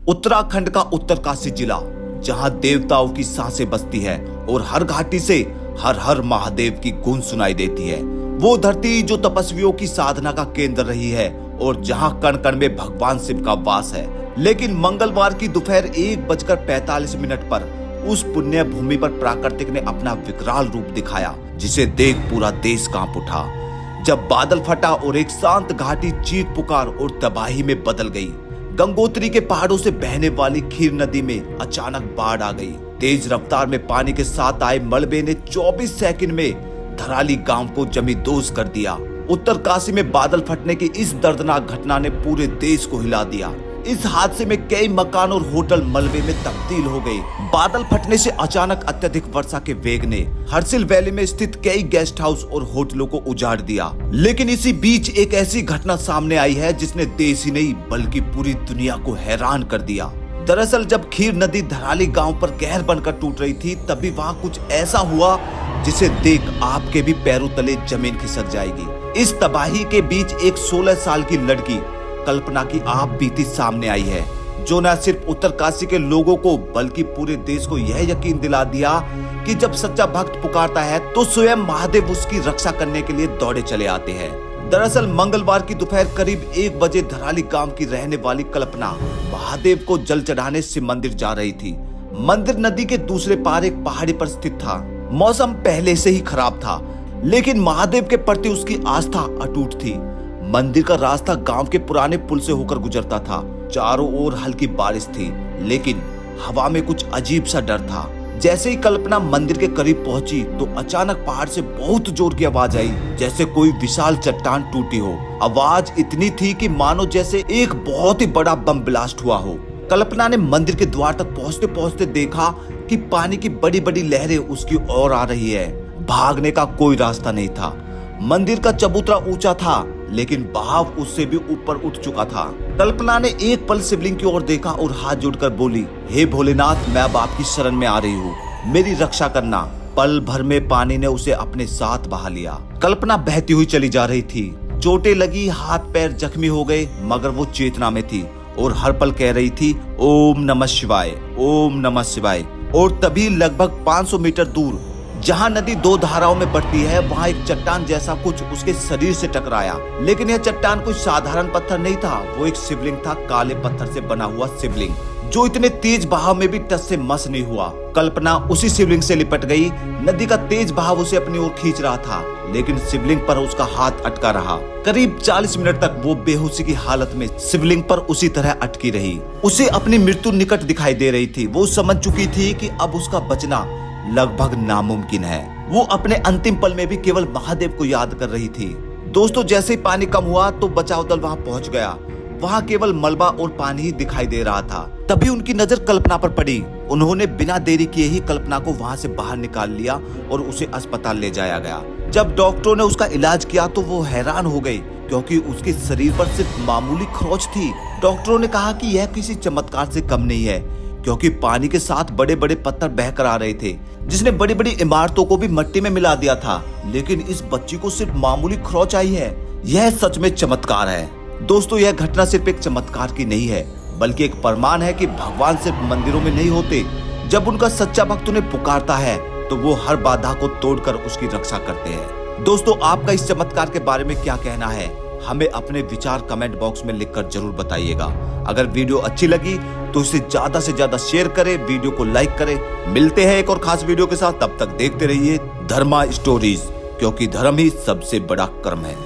उत्तराखंड का उत्तरकाशी जिला, जहां देवताओं की सांसें बसती है और हर घाटी से हर हर महादेव की गूंज सुनाई देती है। वो धरती जो तपस्वियों की साधना का केंद्र रही है और जहां कण कण में भगवान शिव का वास है। लेकिन मंगलवार की दोपहर 1:45 पर उस पुण्य भूमि पर प्राकृतिक ने अपना विकराल रूप दिखाया, जिसे देख पूरा देश कांप उठा। जब बादल फटा और एक शांत घाटी चीख पुकार और तबाही में बदल गई। गंगोत्री के पहाड़ों से बहने वाली खीर नदी में अचानक बाढ़ आ गई। तेज रफ्तार में पानी के साथ आए मलबे ने 24 सेकंड में धराली गांव को जमींदोज कर दिया। उत्तरकाशी में बादल फटने की इस दर्दनाक घटना ने पूरे देश को हिला दिया। इस हादसे में कई मकान और होटल मलबे में तब्दील हो गए। बादल फटने से अचानक अत्यधिक वर्षा के वेग ने हर्सिल वैली में स्थित कई गेस्ट हाउस और होटलों को उजाड़ दिया। लेकिन इसी बीच एक ऐसी घटना सामने आई है जिसने देश ही नहीं बल्कि पूरी दुनिया को हैरान कर दिया। दरअसल जब खीर नदी धराली गांव पर कहर बनकर टूट रही थी, तभी वहां कुछ ऐसा हुआ जिसे देख आपके भी पैरों तले जमीन खिसक जाएगी। इस तबाही के बीच एक 16 साल की लड़की कल्पना की आप बीती सामने आई है, जो न सिर्फ उत्तरकाशी के लोगों को बल्कि पूरे देश को यह यकीन दिला दिया कि जब सच्चा भक्त पुकारता है तो स्वयं महादेव उसकी रक्षा करने के लिए दौड़े चले आते हैं। दरअसल मंगलवार की दोपहर करीब 1 बजे धराली गांव की रहने वाली कल्पना महादेव को जल चढ़ाने शिव मंदिर जा रही थी। मंदिर नदी के दूसरे पार एक पहाड़ी पर स्थित था। मौसम पहले से ही खराब था, लेकिन महादेव के प्रति उसकी आस्था अटूट थी। मंदिर का रास्ता गांव के पुराने पुल से होकर गुजरता था। चारों ओर हल्की बारिश थी, लेकिन हवा में कुछ अजीब सा डर था। जैसे ही कल्पना मंदिर के करीब पहुंची तो अचानक पहाड़ से बहुत जोर की आवाज आई, जैसे कोई विशाल चट्टान टूटी हो। आवाज इतनी थी कि मानो जैसे एक बहुत ही बड़ा बम ब्लास्ट हुआ हो। कल्पना ने मंदिर के द्वार तक पहुंचते पहुंचते देखा कि पानी की बड़ी बड़ी लहरें उसकी ओर आ रही है। भागने का कोई रास्ता नहीं था। मंदिर का चबूतरा ऊंचा था, लेकिन बहाव उससे भी ऊपर उठ चुका था। कल्पना ने एक पल शिवलिंग की ओर देखा और हाथ जोड़कर बोली, हे भोलेनाथ, मैं अब आपकी शरण में आ रही हूँ, मेरी रक्षा करना। पल भर में पानी ने उसे अपने साथ बहा लिया। कल्पना बहती हुई चली जा रही थी। चोटें लगी, हाथ पैर जख्मी हो गए, मगर वो चेतना में थी और हर पल कह रही थी, ओम नमः शिवाय, ओम नमः शिवाय। और तभी लगभग 500 मीटर दूर जहां नदी 2 धाराओं में बढ़ती है, वहां एक चट्टान जैसा कुछ उसके शरीर से टकराया। लेकिन यह चट्टान कोई साधारण पत्थर नहीं था, वो एक शिवलिंग था, काले पत्थर से बना हुआ शिवलिंग, जो इतने तेज बहाव में भी टस से मस नहीं हुआ। कल्पना उसी शिवलिंग से लिपट गई। नदी का तेज बहाव उसे अपनी ओर खींच रहा था, लेकिन शिवलिंग पर उसका हाथ अटका रहा। करीब 40 मिनट तक वो बेहोशी की हालत में शिवलिंग पर उसी तरह अटकी रही। उसे अपनी मृत्यु निकट दिखाई दे रही थी। वो समझ चुकी थी कि अब उसका बचना लगभग नामुमकिन है। वो अपने अंतिम पल में भी केवल महादेव को याद कर रही थी। दोस्तों, जैसे ही पानी कम हुआ तो बचाव दल वहां पहुंच गया। वहां केवल मलबा और पानी ही दिखाई दे रहा था। तभी उनकी नजर कल्पना पर पड़ी। उन्होंने बिना देरी किए ही कल्पना को वहां से बाहर निकाल लिया और उसे अस्पताल ले जाया गया। जब डॉक्टरों ने उसका इलाज किया तो वो हैरान हो गए, क्योंकि उसके शरीर पर सिर्फ मामूली खरोंच थी। डॉक्टरों ने कहा कि यह किसी चमत्कार से कम नहीं है, क्योंकि पानी के साथ बड़े बड़े पत्थर बहकर आ रहे थे, जिसने बड़ी बड़ी इमारतों को भी मिट्टी में मिला दिया था। लेकिन इस बच्ची को सिर्फ मामूली खरोंच आई है। यह सच में चमत्कार है। दोस्तों, यह घटना सिर्फ एक चमत्कार की नहीं है, बल्कि एक प्रमाण है कि भगवान सिर्फ मंदिरों में नहीं होते। जब उनका सच्चा भक्त उन्हें पुकारता है तो वो हर बाधा को तोड़कर उसकी रक्षा करते हैं। दोस्तों, आपका इस चमत्कार के बारे में क्या कहना है? हमें अपने विचार कमेंट बॉक्स में लिखकर जरूर बताइएगा। अगर वीडियो अच्छी लगी तो इसे ज्यादा से ज्यादा शेयर करें, वीडियो को लाइक करें। मिलते हैं एक और खास वीडियो के साथ। तब तक देखते रहिए धर्मा स्टोरीज, क्योंकि धर्म ही सबसे बड़ा कर्म है।